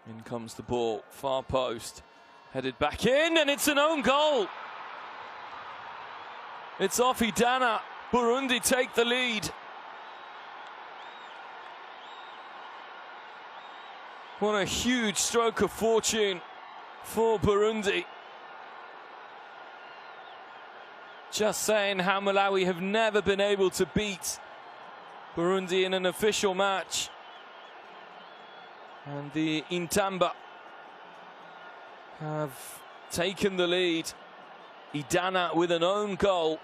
In comes the ball, far post, headed back in, and it's an own goal. It's off Idana. Burundi take the lead. What a huge stroke of fortune for Burundi. Just saying how Malawi have never been able to beat Burundi in an official match. And the Intamba have taken the lead. Idana with an own goal.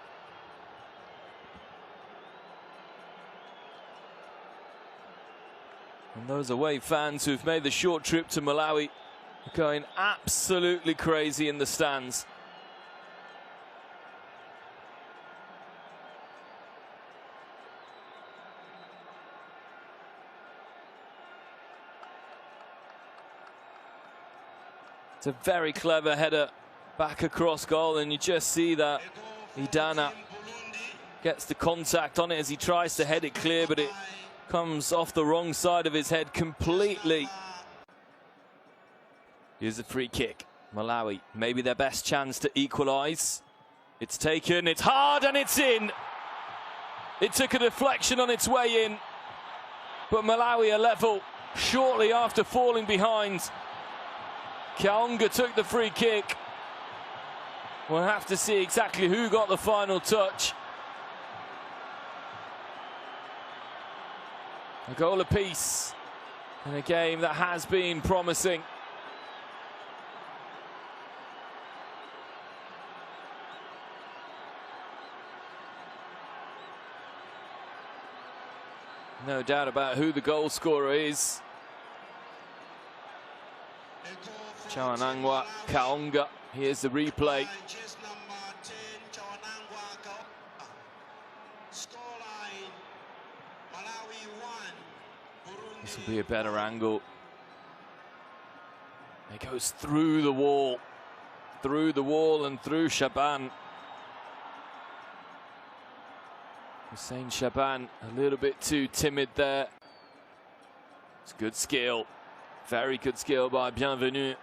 And those away fans who've made the short trip to Malawi are going absolutely crazy in the stands. It's a very clever header back across goal, and you just see that Idana gets the contact on it as he tries to head it clear, but it comes off the wrong side of his head completely. Here's a free kick. Malawi, maybe their best chance to equalize. It's taken, it's hard, and it's in. It took a deflection on its way in, but Malawi are level shortly after falling behind. Kaonga took the free kick. We'll have to see exactly who got the final touch. A goal apiece in a game that has been promising. No doubt about who the goal scorer is. Chawanangwa, Kaonga. Here's the replay. This will be a better angle. It goes through the wall and through Shaban. Hussein Shaban a little bit too timid there. It's good skill, very good skill by Bienvenu.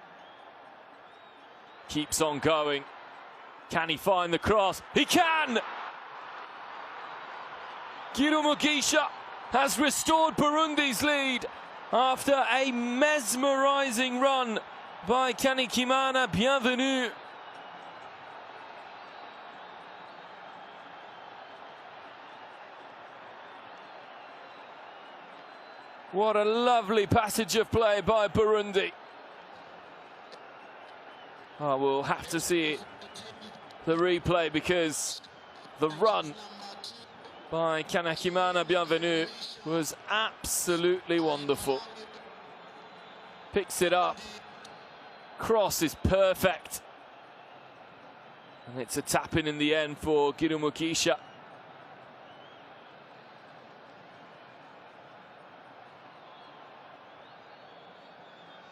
Keeps on going. Can he find the cross? He can! Gihugu has restored Burundi's lead after a mesmerizing run by Kanikimana Bienvenu. What a lovely passage of play by Burundi. Oh, we'll have to see the replay because the run by Kanakimana Bienvenu was absolutely wonderful. Picks it up. Cross is perfect. And it's a tap-in in the end for Gihugu.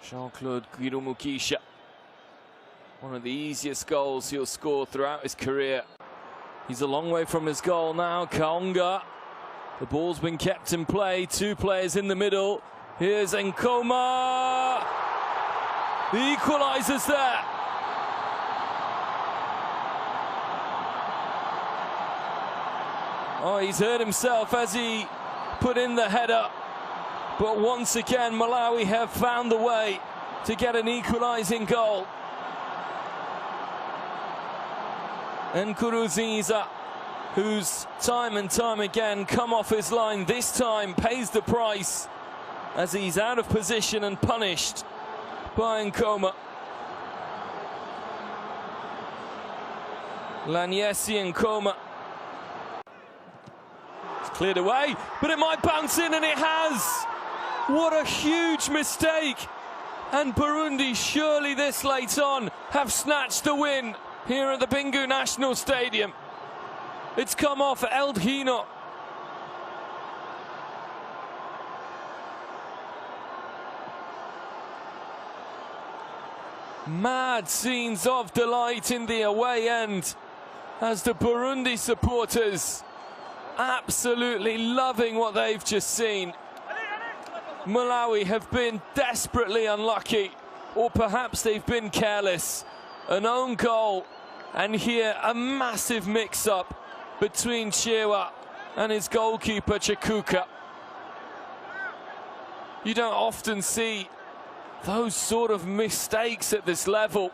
Jean-Claude Gihugu. One of the easiest goals he'll score throughout his career. He's a long way from his goal now. Kaonga. The ball's been kept in play. Two players in the middle. Here's Nkoma. The equalizers there. Oh, he's hurt himself as he put in the header. But once again, Malawi have found the way to get an equalizing goal. And Nkuruziza, who's time and time again come off his line, this time pays the price as he's out of position and punished by Nkoma. Lanyesi Nkoma. It's cleared away, but it might bounce in, and it has. What a huge mistake. And Burundi, surely this late on, have snatched the win here at the Bingu National Stadium. It's come off Eldhino. Mad scenes of delight in the away end as the Burundi supporters absolutely loving what they've just seen. Malawi have been desperately unlucky, or perhaps they've been careless. An own goal, and here a massive mix-up between Chewa and his goalkeeper Chikuka. You don't often see those sort of mistakes at this level.